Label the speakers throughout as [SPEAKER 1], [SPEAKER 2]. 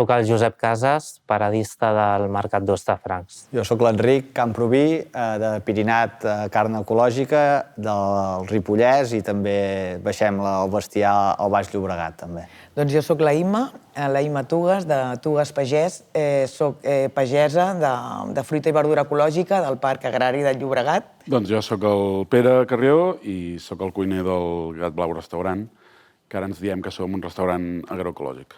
[SPEAKER 1] Soc el Josep Casas, paradista del Mercat d'Hostafrancs.
[SPEAKER 2] Jo sóc l'Enric Camproví, de Pirinat Carn Ecològica, del Ripollès, i també baixem el bestiar al Baix Llobregat, també.
[SPEAKER 3] Doncs jo sóc la Imma Tugues, de Tugues Pagès. Soc pagesa de fruita i verdura ecològica del Parc Agrari del Llobregat.
[SPEAKER 4] Doncs jo sóc el Pere Carrió i sóc el cuiner del Gat Blau Restaurant, que ara ens diem que som un restaurant agroecològic.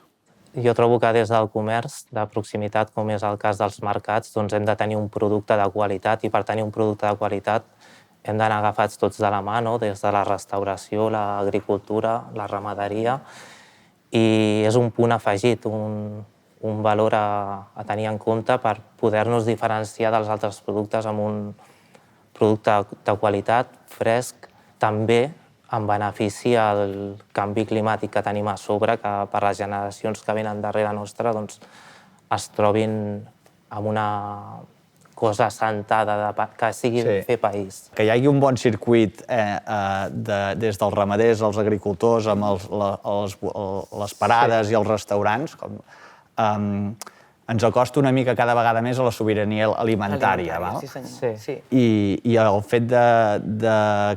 [SPEAKER 1] Jo trobo que des del comerç de proximitat, com és el cas dels mercats, doncs hem de tenir un producte de qualitat, i per tenir un producte de qualitat hem d'anar agafats tots de la mà, no? Des de la restauració, l'agricultura, la ramaderia, i és un punt afegit, un valor a tenir en compte per poder-nos diferenciar dels altres productes amb un producte de qualitat, fresc, també en benefici al canvi climàtic que tenim a sobre, que per les generacions que venen darrere nostra es trobin amb una cosa assentada que sigui fer país.
[SPEAKER 2] Que hi hagi un bon circuit des dels ramaders als agricultors, amb les parades i els restaurants, ens acosta una mica cada vegada més a la sobirania alimentària.
[SPEAKER 3] Sí, senyor. Sí.
[SPEAKER 2] I el fet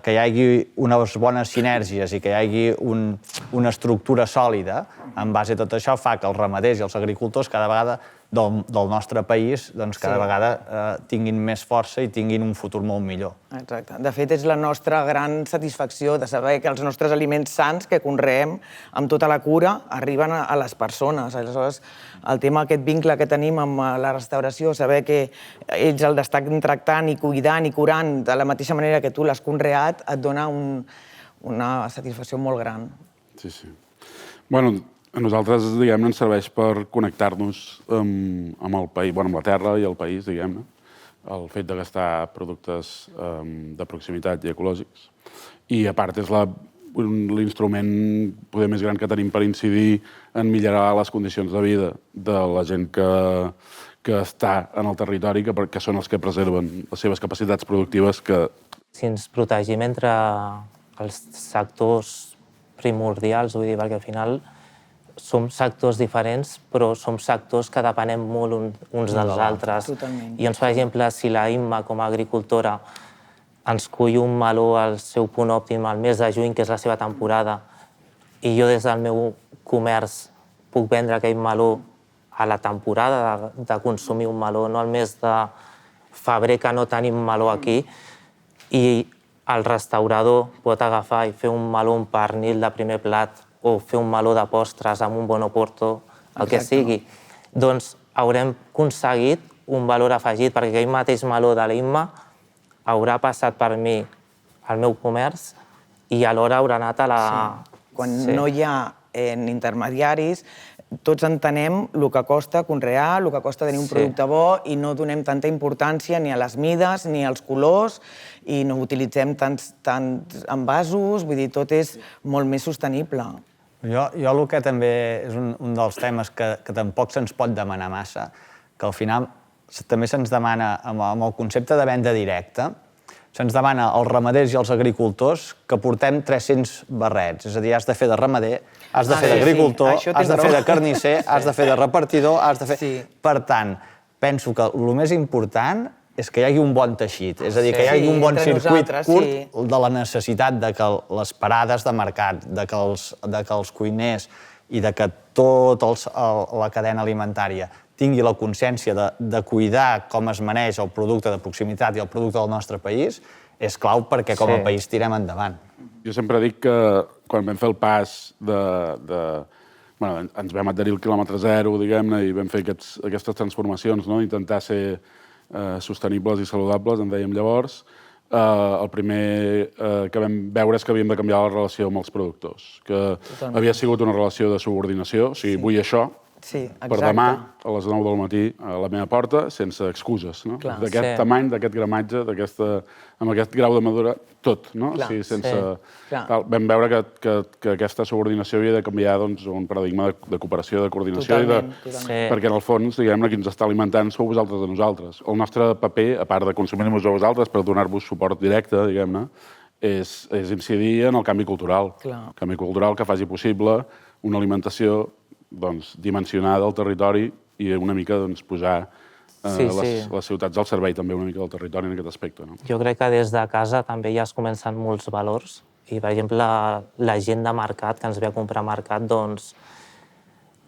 [SPEAKER 2] que hi hagi unes bones sinergies i que hi hagi una estructura sòlida en base a tot això fa que els ramaders i els agricultors cada vegada del nostre país cada vegada tinguin més força i tinguin un futur molt millor.
[SPEAKER 3] Exacte. De fet, és la nostra gran satisfacció de saber que els nostres aliments sants que conreem amb tota la cura arriben a les persones. Aleshores, el tema, aquest vincle que tenim amb la restauració, saber que ells el estan tractant i cuidant i curant de la mateixa manera que tu l'has conreat, et dona una satisfacció molt gran.
[SPEAKER 4] Sí, sí. Bueno, a nosaltres, diguem-ne, ens serveix per connectar-nos amb el país, amb la terra i el país, diguem-ne. El fet de gastar productes de proximitat i ecològics. I, a part, és l'instrument poder més gran que tenim per incidir en millorar les condicions de vida de la gent que està en el territori, que són els que preserven les seves capacitats productives.
[SPEAKER 1] Si ens protegim entre els sectors primordials, vull dir, perquè al final som sectors diferents, però som sectors que depenem molt uns dels altres.
[SPEAKER 3] Totalment.
[SPEAKER 1] I doncs, per exemple, si la Imma, com a agricultora, ens cull un meló al seu punt òptim al mes de juny, que és la seva temporada, i jo des del meu comerç puc vendre aquell meló a la temporada de consumir un meló, no al mes de febrer, que no tenim meló aquí, i el restaurador pot agafar i fer un meló, un pernil de primer plat, o fer un meló de postres amb un bon oporto, el que sigui, doncs haurem aconseguit un valor afegit, perquè aquell mateix meló de l'Imma haurà passat per mi al meu comerç i alhora haurà anat a la...
[SPEAKER 3] Quan no hi ha intermediaris, tots entenem el que costa conrear, el que costa tenir un producte bo, i no donem tanta importància ni a les mides ni als colors, i no utilitzem tants envasos, vull dir, tot és molt més sostenible.
[SPEAKER 2] Jo el que també és un dels temes que tampoc se'ns pot demanar massa, que al final també se'ns demana amb el concepte de venda directa, se'ns demana als ramaders i als agricultors que portem 300 barrets. És a dir, has de fer de ramader, has de fer d'agricultor, has de fer de carnisser, has de fer de repartidor, has de fer... Per tant, penso que el més important és que hi hagi un bon teixit, és a dir, que hi hagi un bon circuit curt de la necessitat de que les parades de mercat, de que els cuiners i de que tota la cadena alimentària tingui la consciència de cuidar com es maneix el producte de proximitat i el producte del nostre país, és clau perquè com a país tirem endavant.
[SPEAKER 4] Jo sempre dic que quan vam fer el pas ens vam adherir al quilòmetre zero, diguem-ne, i vam fer aquestes transformacions, intentar ser sostenibles i saludables, en dèiem llavors. El primer que vam veure és que havíem de canviar la relació amb els productors, que havia sigut una relació de subordinació, o sigui, vull això, per demà, a les 9 del matí, a la meva porta, sense excuses, no? D'aquest tamany, d'aquest gramatge, amb aquest grau de madura, tot, no? Vam veure que aquesta subordinació havia de canviar un paradigma de cooperació, de coordinació, perquè en el fons, diguem-ne, qui ens està alimentant sou vosaltres de nosaltres. El nostre paper, a part de consumir-nos a vosaltres per donar-vos suport directe, diguem-ne, és incidir en el canvi cultural. Canvi cultural que faci possible una alimentació dimensionar del territori i una mica posar les ciutats al servei també una mica del territori en aquest aspecte.
[SPEAKER 1] Jo crec que des de casa també ja es comencen molts valors i, per exemple, la gent de mercat que ens ve a comprar a mercat, doncs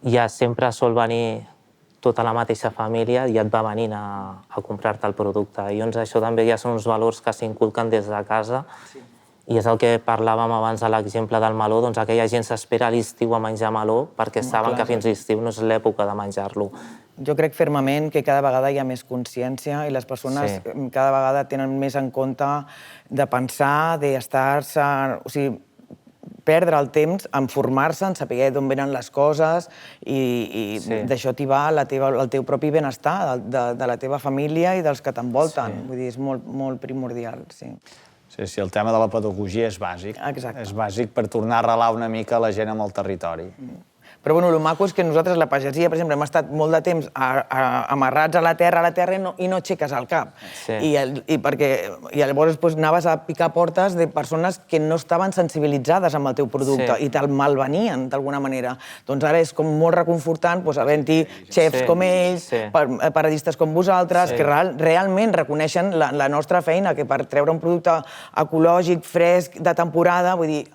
[SPEAKER 1] ja sempre sol venir tota la mateixa família i et va venint a comprar-te el producte. I doncs això també ja són uns valors que s'inculquen des de casa i és el que parlàvem abans de l'exemple del meló, doncs aquella gent s'espera a l'estiu a menjar meló perquè saben que fins a l'estiu no és l'època de menjar-lo.
[SPEAKER 3] Jo crec fermament que cada vegada hi ha més consciència i les persones cada vegada tenen més en compte de pensar, d'estar-se... O sigui, perdre el temps en formar-se, en saber d'on venen les coses i d'això t'hi va el teu propi benestar, de la teva família i dels que t'envolten. Vull dir, és molt primordial, sí.
[SPEAKER 2] Sí, el tema de la pedagogia és bàsic.
[SPEAKER 3] Exacte.
[SPEAKER 2] És bàsic per tornar a arrelar una mica la gent amb el territori.
[SPEAKER 3] Però bueno, el maco és que nosaltres, la pagesia, per exemple, hem estat molt de temps amarrats a la terra i no aixeques el cap. I llavors anaves a picar portes de persones que no estaven sensibilitzades amb el teu producte i te'l malvenien d'alguna manera. Doncs ara és com molt reconfortant havent-hi xefs com ells, paradistes com vosaltres, que realment reconeixen la nostra feina, que per treure un producte ecològic, fresc, de temporada, vull dir,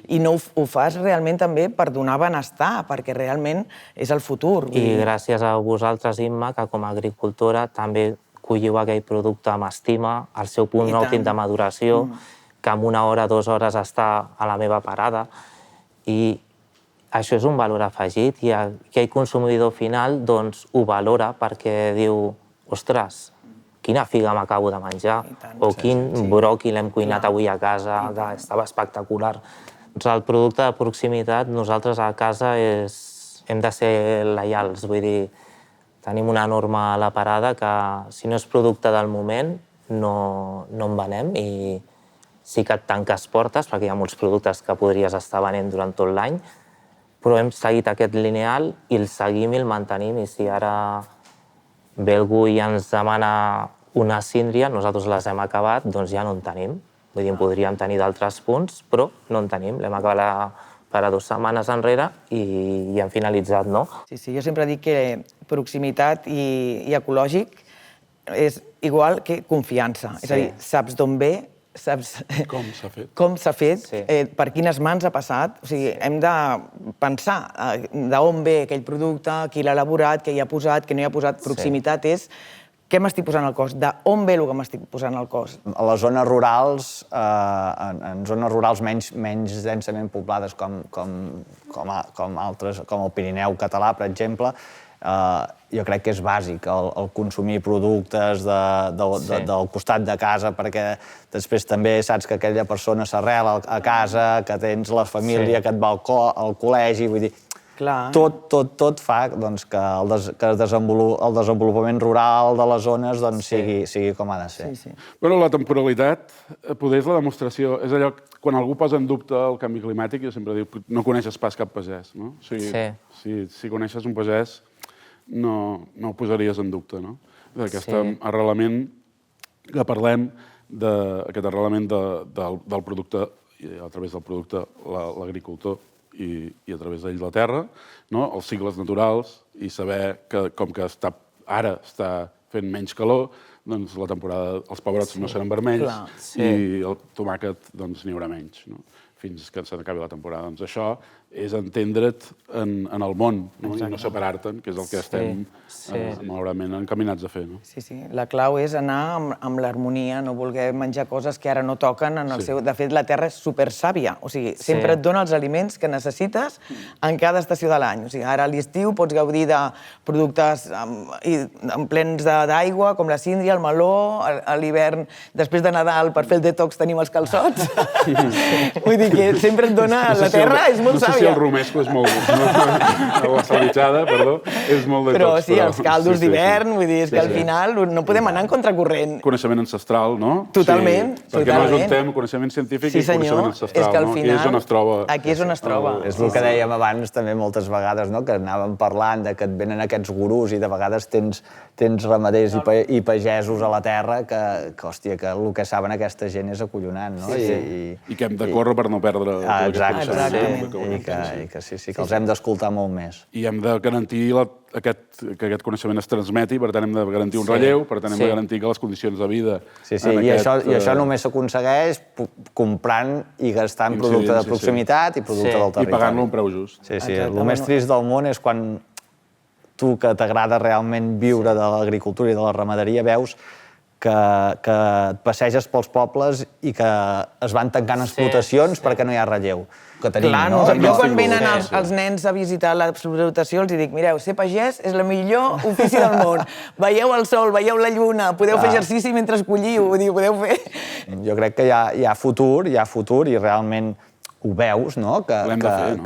[SPEAKER 3] i no ho fas realment també per donar benestar, perquè realment és el futur.
[SPEAKER 1] I gràcies a vosaltres, Imma, que com a agricultora també colliu aquell producte amb estima, al seu punt òptim de maduració, que en 1 hora, 2 hores està a la meva parada. I això és un valor afegit i aquell consumidor final doncs ho valora perquè diu, ostres, quina figa m'acabo de menjar, o quin bròquil hem cuinat avui a casa, estava espectacular. El producte de proximitat, nosaltres a casa hem de ser lleials, vull dir, tenim una norma a la parada que si no és producte del moment no en venem i sí que et tanques portes perquè hi ha molts productes que podries estar venent durant tot l'any, però hem seguit aquest lineal i el seguim i el mantenim i si ara ve algú i ens demana una síndria, nosaltres les hem acabat, doncs ja no en tenim. Vull dir, en podríem tenir d'altres punts, però no en tenim. L'hem acabat per a 2 setmanes enrere i hem finalitzat, no?
[SPEAKER 3] Sí, jo sempre dic que proximitat i ecològic és igual que confiança. És a dir, saps d'on ve, saps com s'ha fet, per quines mans ha passat. O sigui, hem de pensar d'on ve aquell producte, qui l'ha elaborat, què hi ha posat, què no hi ha posat. Proximitat és què m'estic posant al cos, d'on ve el que m'estic posant al cos.
[SPEAKER 2] A les zones rurals, en zones rurals menys densament poblades com altres, com el Pirineu català, per exemple, jo crec que és bàsic el consumir productes del costat de casa, perquè després també saps que aquella persona s'arrela a casa, que tens la família que et va al col·legi, vull dir, tot fa que el desenvolupament rural de les zones sigui com ha de ser.
[SPEAKER 4] Però la temporalitat, poder és la demostració, és allò quan algú posa en dubte el canvi climàtic, jo sempre dic, no coneixes pas cap pagès, no? O sigui, si coneixes un pagès, no ho posaries en dubte, no? Aquest arrelament que parlem, aquest arrelament del producte, a través del producte, l'agricultor, i a través d'ell la terra, els cicles naturals, i saber que com que ara està fent menys calor, doncs la temporada, els pebrots no seran vermells i el tomàquet n'hi haurà menys, fins que s'acabi la temporada. Doncs això és entendre't en el món i no separar-te'n, que és el que estem malauradament encaminats a fer.
[SPEAKER 3] Sí, la clau és anar amb l'harmonia, no voler menjar coses que ara no toquen en el seu... De fet, la terra és supersàvia, o sigui, sempre et dona els aliments que necessites en cada estació de l'any. O sigui, ara a l'estiu pots gaudir de productes plens d'aigua, com la síndria, el meló, a l'hivern, després de Nadal, per fer el detox tenim els calçots. Vull dir que sempre et dona... La terra és molt sàvia.
[SPEAKER 4] Sí, el romesco és molt... La salvitxada, perdó, és molt de tots.
[SPEAKER 3] Però sí, els caldos d'hivern, vull dir, és que al final no podem anar en contracorrent.
[SPEAKER 4] Coneixement ancestral, no?
[SPEAKER 3] Totalment, totalment.
[SPEAKER 4] Perquè no ajuntem coneixement científic i coneixement ancestral, no? Aquí és on es troba.
[SPEAKER 3] Aquí és on es troba.
[SPEAKER 2] És el que dèiem abans també moltes vegades, que anàvem parlant que et venen aquests gurús i de vegades tens ramaders i pagesos a la terra que, hòstia, que el que saben aquesta gent és acollonant, no?
[SPEAKER 4] I que hem de córrer per no perdre...
[SPEAKER 2] Exactament. I que sí, que els hem d'escoltar molt més.
[SPEAKER 4] I hem de garantir que aquest coneixement es transmeti, per tant hem de garantir un relleu, per tant hem de garantir que les condicions de vida...
[SPEAKER 2] Sí, i això només s'aconsegueix comprant i gastant producte de proximitat i producte del territori.
[SPEAKER 4] I pagant-lo un preu just.
[SPEAKER 2] Sí, el més trist del món és quan tu, que t'agrada realment viure de l'agricultura i de la ramaderia, veus que et passeges pels pobles i que es van tancant explotacions perquè no hi ha relleu.
[SPEAKER 3] Clar, jo quan venen els nens a visitar l'explotació els dic, mireu, ser pagès és el millor ofici del món. Veieu el sol, veieu la lluna, podeu fer exercici mentre colliu, podeu fer...
[SPEAKER 2] Jo crec que hi ha futur i realment ho veus, no?
[SPEAKER 4] L'hem de fer, no?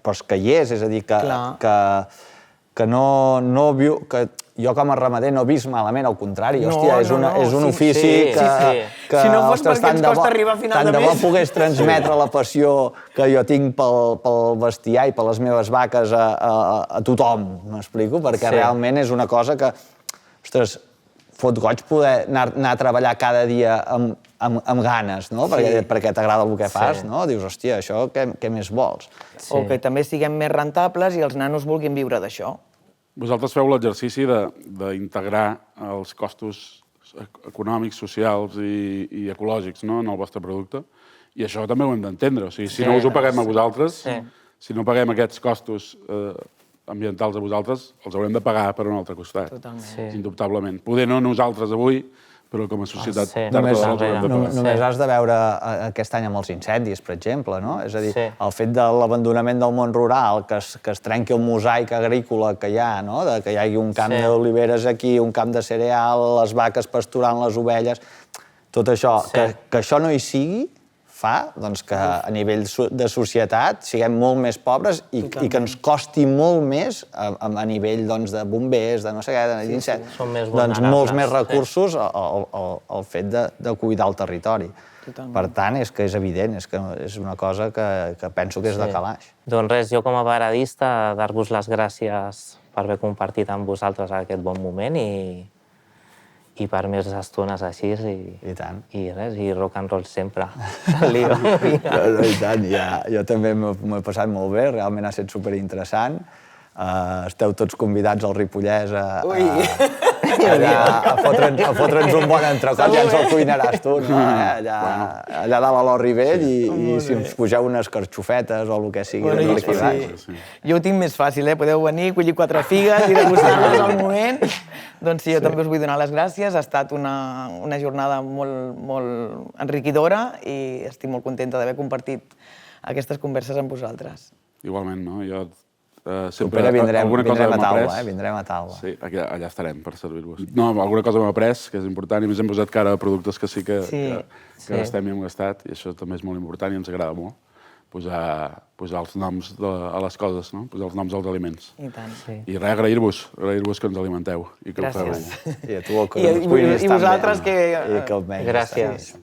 [SPEAKER 2] Però que hi és a dir, que no viu... Jo com a ramader no he vist malament, al contrari, hòstia, és un ofici que...
[SPEAKER 3] Si no fos perquè ens costa arribar a final de mes.
[SPEAKER 2] Tant de bo pogués transmetre la passió que jo tinc pel bestiar i per les meves vaques a tothom, m'explico? Perquè realment és una cosa que, ostres, fot goig poder anar a treballar cada dia amb ganes, no? Perquè t'agrada el que fas, no? Dius, hòstia, això què més vols?
[SPEAKER 3] O que també siguem més rentables i els nanos vulguin viure d'això.
[SPEAKER 4] Vosaltres feu l'exercici d'integrar els costos econòmics, socials i ecològics en el vostre producte, i això també ho hem d'entendre. O sigui, si no us ho paguem a vosaltres, si no paguem aquests costos ambientals a vosaltres, els haurem de pagar per un altre costat, indubtablement. Poder no nosaltres avui, però com a societat tard o d'hora els haurem de pagar.
[SPEAKER 2] Només has de veure aquest any amb els incendis, per exemple, no? És a dir, el fet de l'abandonament del món rural, que es trenqui el mosaic agrícola que hi ha, no? Que hi hagi un camp d'oliveres aquí, un camp de cereal, les vaques pasturant les ovelles, tot això, que això no hi sigui, fa que a nivell de societat siguem molt més pobres i que ens costi molt més a nivell de bombers, de no sé què, d'incendis, molts més recursos al fet de cuidar el territori. Per tant, és que és evident, és una cosa que penso que és de calaix.
[SPEAKER 1] Doncs res, jo com a paradista, dar-vos les gràcies per haver compartit amb vosaltres aquest bon moment i per més estones així,
[SPEAKER 2] I tant.
[SPEAKER 1] I res, i rock and roll sempre.
[SPEAKER 2] I tant, jo també m'ho he passat molt bé, realment ha estat superinteressant. Esteu tots convidats al Ripollès a fotre'ns un bon entrecot, ja ens el cuinaràs tu, no? Allà dalt a l'Orri Vell i si ens pugeu unes carxofetes o el que sigui.
[SPEAKER 3] Jo ho tinc més fàcil, podeu venir, collir 4 figues i degustar-les al moment. Doncs sí, jo també us vull donar les gràcies. Ha estat una jornada molt enriquidora i estic molt contenta d'haver compartit aquestes converses amb vosaltres.
[SPEAKER 4] Igualment, no? Jo
[SPEAKER 2] sempre vindrem a taula.
[SPEAKER 4] Sí, allà estarem per servir-vos. No, alguna cosa m'ha après, que és important, i més hem posat cara a productes que sí que gastem i hem gastat, i això també és molt important i ens agrada molt. Posar els noms a les coses, no? Posar els noms als aliments.
[SPEAKER 3] I tant.
[SPEAKER 4] I res, agrair-vos que ens alimenteu.
[SPEAKER 3] Gràcies.
[SPEAKER 2] I a tu que ens cuinis
[SPEAKER 3] també. I vosaltres que...
[SPEAKER 1] Gràcies.